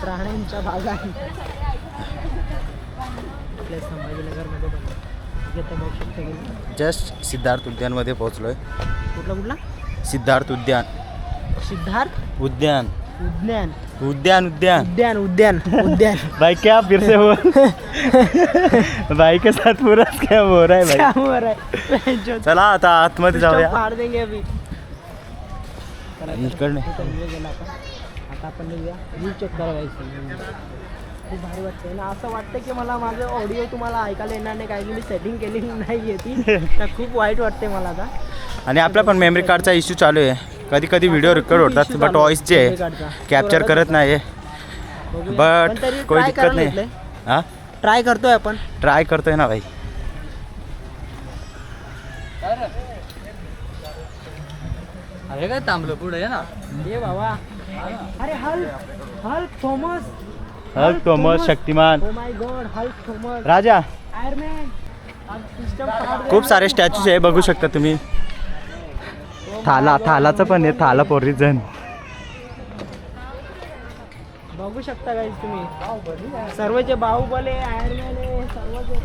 प्राण्यांच्या भागा आपल्या संभाजीनगरमध्ये बघू शकतो की जस्ट सिद्धार्थ उद्यानमध्ये पोहोचलोय. कुठला सिद्धार्थ उद्यान. सिद्धार्थ उद्यान उद्यान उद्यान उद्यान उद्यान उद्यान उद्यान भाई क्या फिर से बोल भाई के साथ पूरा क्या हो रहा है भाई. क्या हो रहा है? चला आता आतमध्ये जाऊया. फाड़ देंगे अभी. इकडनं गेला आता आपण निघूया. व्ह्यू चेक करायचं. खूप भारी वाटतंय ना. असं वाटतं की मला माझं ऑडिओ तुम्हाला ऐकायला येणार नाही कारण की मी सेटिंग केलेली नाही ती. तर खूप वाईट वाटते मला आता. आणि आपला पण मेमरी कार्डचा इश्यू चालू आहे. कधी कधी व्हिडिओ रेकॉर्ड होतात बट वॉइस जे आहे कॅप्चर करत नाही बट कोई दिक्कत नाही. हां ट्राय करतोय आपण. ट्राय करतोय ना भाई. अरे काय थांबलो पुढे ना. ये बाबा. अरे Hulk Thomas. Hulk Thomas Shaktimaan. Oh my God Hulk Thomas. Raja. Iron man. खूप सारे स्टॅच्यूज आहे बघू शकता तुम्ही. थालाचं पण आहे. थाला पोरिजन बघू शकता गाईज तुम्ही. सर्वचे बाहुबली आयरन मॅन आहे सर्वचे.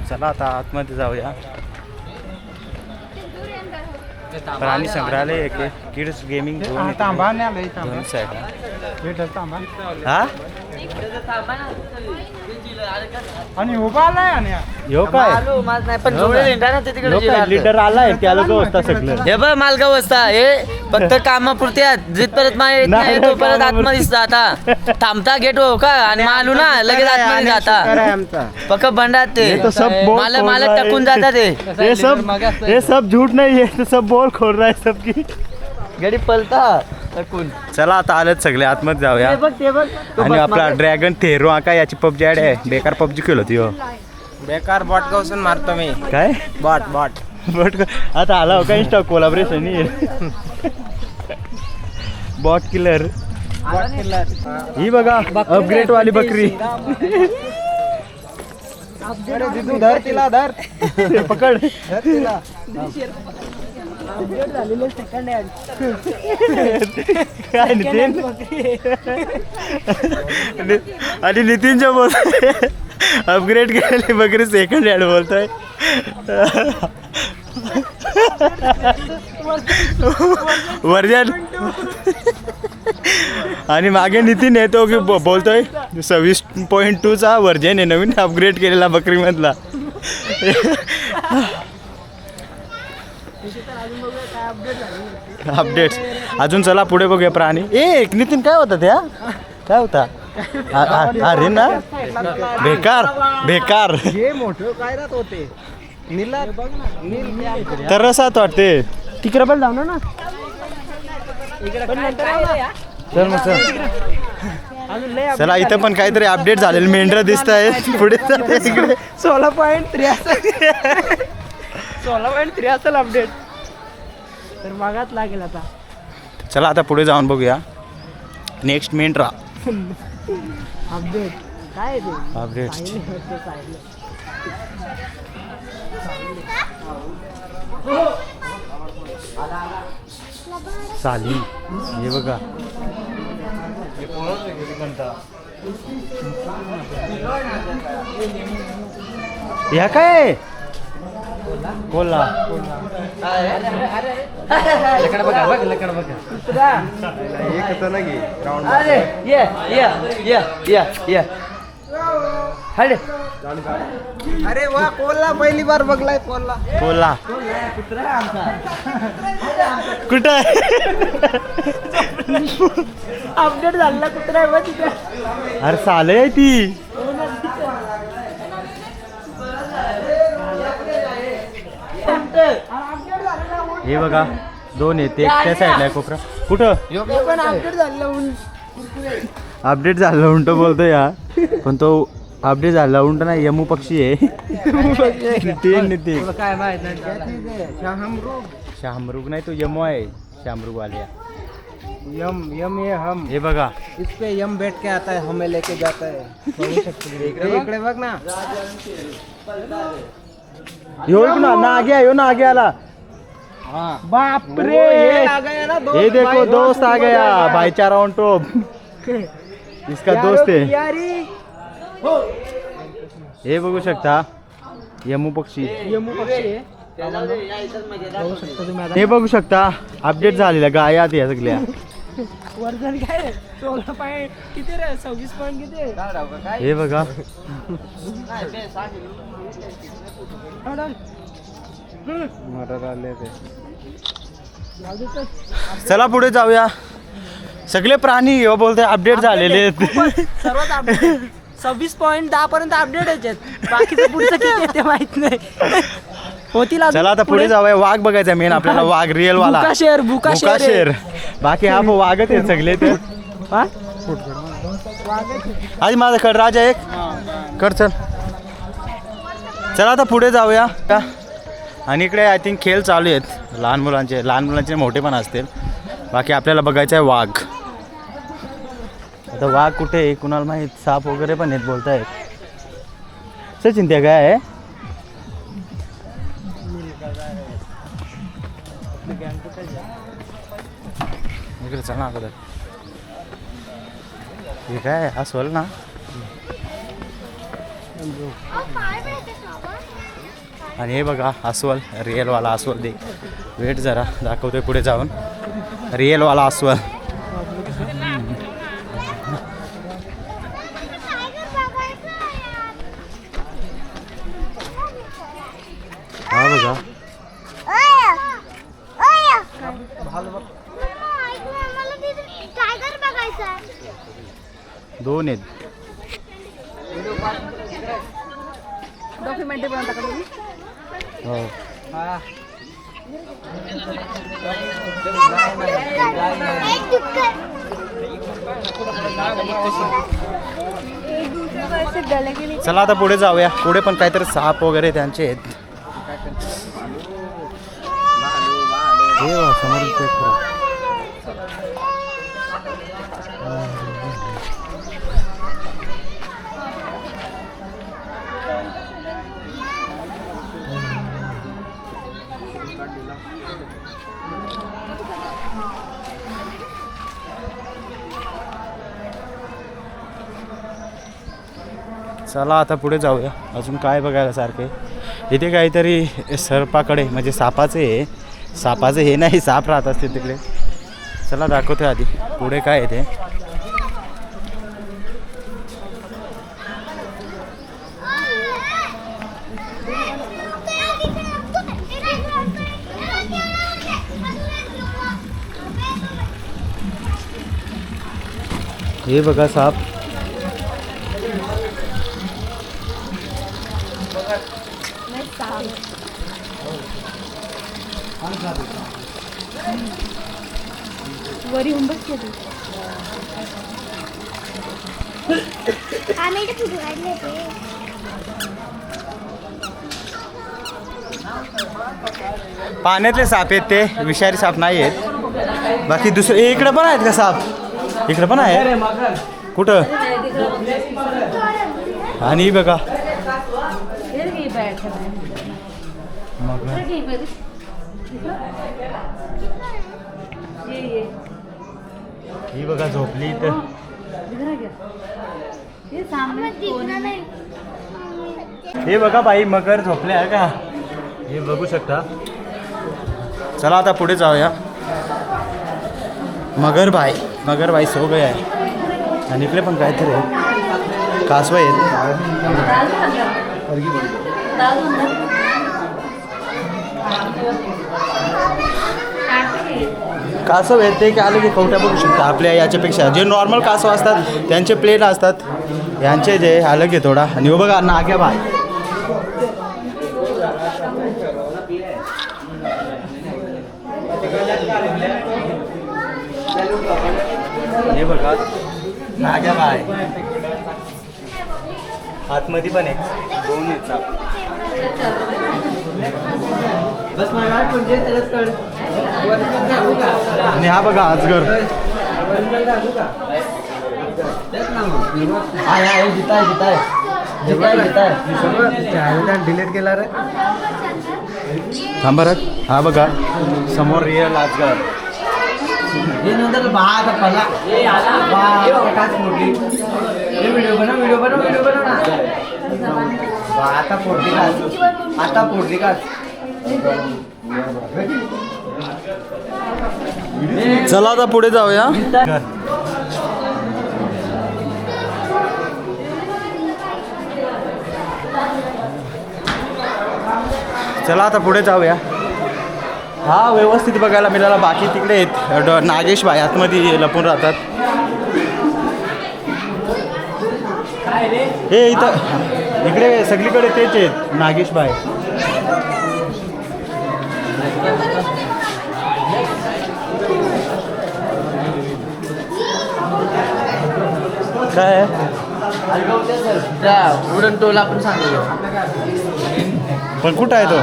चला आता आतमध्ये जाऊया. प्राणी संग्रहालय एक किड्स गेमिंग झोन साईड. हा आणि उभा आलाय आणि यो काय पण लीडर आलाय त्या लोक असता सगळं. हे बघ मालगाव वाजता हे फक्त कामापुरते आहेत. जिथपर्यंत माल येत नाही तोपर्यंत आतमध्ये दिसतं. आता थांबता गेट हो का आणि मालू ना लगेच आतमध्ये जाता. पक्क बंडात ते मला टाकून जातात ये सब झूठ नहीं है. तो सब बोल खोल रहा है सबकी गाडी पलता टाकून. चला आता आलेत सगळे आतमध्ये जाऊया. ते बघ आणि आपला ड्रॅगन थेरो का याची पबजी ॲड आहे. बेकार पबजी खेळत हो. बेकार बॉट गावसून मारतो मी. काय बॉट आता आला हो का इंस्टा कोलाबरेशन बॉट किलर. ही बघा अपग्रेड वाली बकरी. धर तिला धर. पकड. झालेले सेकंड हँड. काय नितीन आणि नितीनच्या बोलतोय अपग्रेड केलेली बकरी सेकंड हँड बोलतोय. वर्जन आणि मागे नितीन येतो की बोलतोय 26.2चा वर्जन आहे नवीन अपग्रेड केलेला बकरीमधला. अपडेट्स अजून चला पुढे बघूया. प्राणी एक नितीन काय होता त्या काय होता. अरे ना बेकार हे मोठं काय राहत होते. नीला तर असं वाटते. तिकडे पण जाऊ ना. चल मग चला इथं पण काहीतरी अपडेट झालेलं मेंढर दिसत आहे पुढे. इकडे 16.3 असेल अपडेट. तर मागात लागेल आता. चला आता पुढे जाऊन बघूया. नेक्स्ट मेंढरा अपडेट काय ते अपडेट. साली हे बघा. ह्या काय कोल्हा. लकडा बघा अरे अरे वा कोल्हा पहिली बार बघलाय. कोल्हा कुठं आहे. अपडेट झालेला कुत्रा आहे बघ तिथे. अरे साले आहे ती. हे बघा दोन येते त्या साईडला कोपरा. कुठं पण अपडेट झालं. अपडेट झालं उंट बोलतो या पण तो अपडेट झाला उंट ना यमू पक्षी आहे. काय माहित नाही. शामरुग नाही तो यमू आहे. शामरुग वाले यम ये हम. हे बघा इस पे यम बैठ के आता है हमें लेके जाता है. इकडे बघ ना. यो ना आगे आला. बाप रे ये देखो दोस्त आ गया भाईचारा ऑन टॉप इसका दोस्त आहे हे बघू शकता यमू पक्षी हे बघू शकता अपडेट झालेल्या गायात या सगळ्या वर्धन काय 16 पॉईंट किती रे 26 पॉईंट किती हे बघा चला पुढे जाऊया सगळे प्राणी बोलते अपडेट झालेले आहेत सर्वात अपडेट 26.10 पर्यंत अपडेट यायच्यात बाकीचं पुढचं किती येते माहित नाही होतील चला आता पुढे जाऊया वाघ बघायचा मेन आपल्याला वाघ रिअल वाला बुकाशेर बाकी हा वाघच आहेत सगळे ते हा? आधी माझा कड राजा एक कर चल चला आता पुढे जाऊया का आणि इकडे आय थिंक खेळ चालू आहेत लहान मुलांचे मोठे पण असतील बाकी आपल्याला बघायचं आहे वाघ आता वाघ कुठे आहे कुणाला माहीत साप वगैरे पण आहेत बोलतायत सचिन त्या काय आहे इकडे चला अगोदर हे काय अस्वल ना आणि हे बघा अस्वल रिअलवाला अस्वल दे वेट जरा दाखवतोय पुढे जाऊन रिअलवाला अस्वल हा बघा दोन आहेत हो चला आता पुढे जाऊया पुढे पण काहीतरी साप वगैरे त्यांचे आहेत हे बघा, समोर चेक करा चला आता पुढे जाऊया अजून काय बघायला सारखे इथे काहीतरी सर्पाकडे म्हणजे सापाचं हे नाही साप राहत असते तिकडे चला दाखवतोय आधी पुढे काय आहे ते हे बघा साप वरी उंबस केली आम्ही इथे फुटू काढले ते पाण्यातले साप आहेत ते विषारी साप नाही आहेत बाकी दुसरे इकडे पण आहेत का साप इकडे पण आहे कुठं आणि बघा ही बघा झोपली इथं हे बघा बाई मगर झोपले आहे का हे बघू शकता चला आता पुढे जाऊया मगरबाई सो गया आहे आणि इकडे पण काहीतरी आहे कासव आहेत कासव आहेत ते आले की कवट्या बघू शकता आपल्या याच्यापेक्षा जे नॉर्मल कासव असतात त्यांचे प्लेन असतात यांचे जे अलग आहे थोडा आणि हो बघा नाग्या बाय हे बघा नाग्या बाय आतमध्ये पण आहे दोन आहेत साप आणि हा बघा अजगर डिलीट केला रे थांबा रे. हा बघा समोर रिअल आजगर. आता फोडली का चला आता पुढे जाऊया. चला आता पुढे जाऊया. हा व्यवस्थित बघायला मिळाला. बाकी तिकडे आहेत नागेश भाई आतमध्ये लपून राहतात. हे इथं इकडे सगळीकडे तेच आहेत नागेश भाई. काय उडन टोल आपण सांगू. पण कुठं आहे तो?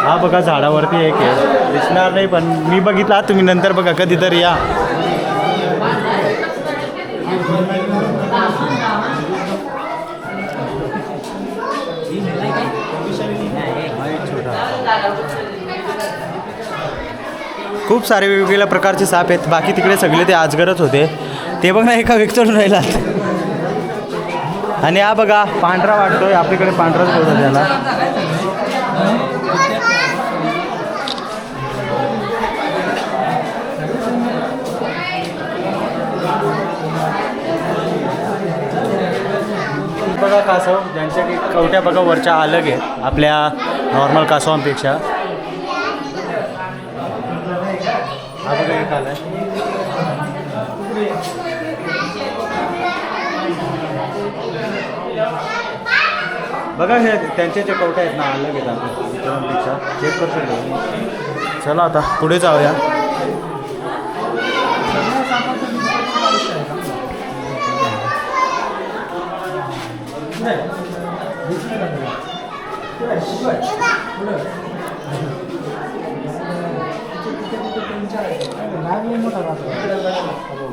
हा बघा झाडावरती एक आहे. दिसणार नाही पण मी बघितला. तुम्ही नंतर बघा कधीतरी या. खूप सारे वेगवेगळ्या प्रकारचे साप आहेत. बाकी तिकडे सगळे ते अजगरच होते. ते बघ ना एका व्यक्तीवर राहिला. आणि हा बघा पांढरा वाटतोय. आपल्याकडे पांढराच बोलतो त्याला. बघा कासव ज्यांच्या की कवट्या बघा वरच्या अलग आहेत आपल्या नॉर्मल कासवांपेक्षा. हा बघा एक आलाय. बघा हे त्यांचे जे कवट्या आहेत ना अलग आहेत आपल्या इतरांपेक्षा. चेक करू शकतो. चला आता पुढे जाऊया.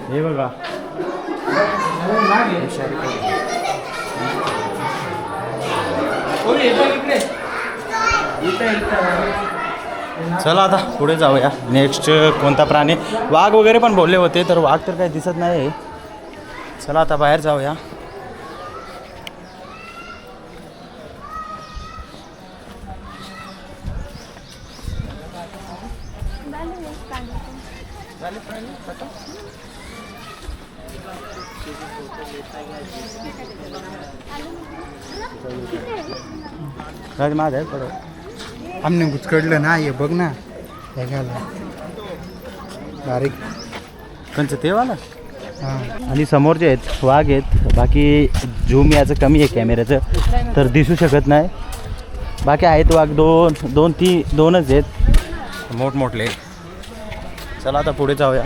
हे बघा चला आता पुढे जाऊया. नेक्स्ट कोणता प्राणी? वाघ वगैरे पण बोलले होते तर वाघ तर काही दिसत नाही. चला आता बाहेर जाऊया. माझं आहे पडत. आमने गुचकडलं ना. हे बघ ना हे घाला बारीक कंच तेवाला. हां आणि समोरचे आहेत वाघ आहेत. बाकी झूम याचं कमी आहे कॅमेऱ्याचं तर दिसू शकत नाही. बाकी आहेत वाघ दोनच आहेत मोठमोठले. चला आता पुढे जाऊया.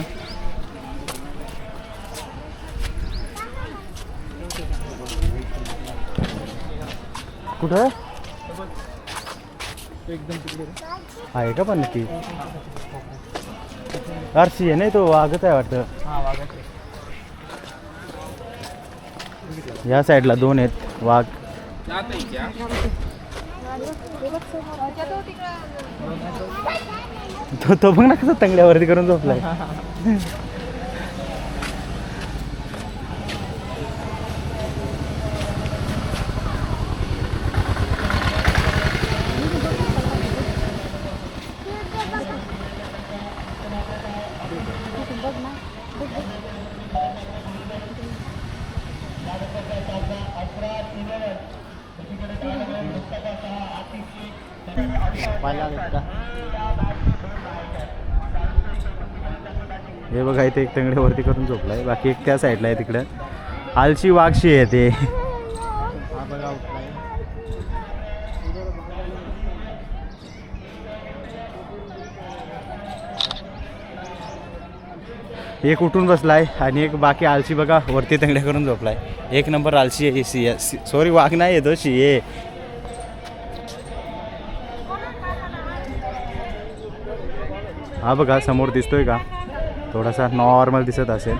कुठं आहे का पण नक्की? आरसी आहे नाही तो वाघच आहे वाटतं. या साईडला दोन आहेत वाघ. तो बघ ना कसं तंगड्यावरती करून झोपलाय. हे बघा इथे एक तंगड्यावरती करून झोपलाय. बाकी एक त्या साईडला आहे तिकडं. आलशी वाघशी आहे ते. एक उठून बसलाय आणि एक बाकी आलशी बघा वरती तंगड्या करून झोपलाय. एक नंबर आलशी आहे. सॉरी वाघ नाही येतो शी आहे. हा बघा समोर दिसतोय का? थोडासा नॉर्मल दिसत असेल.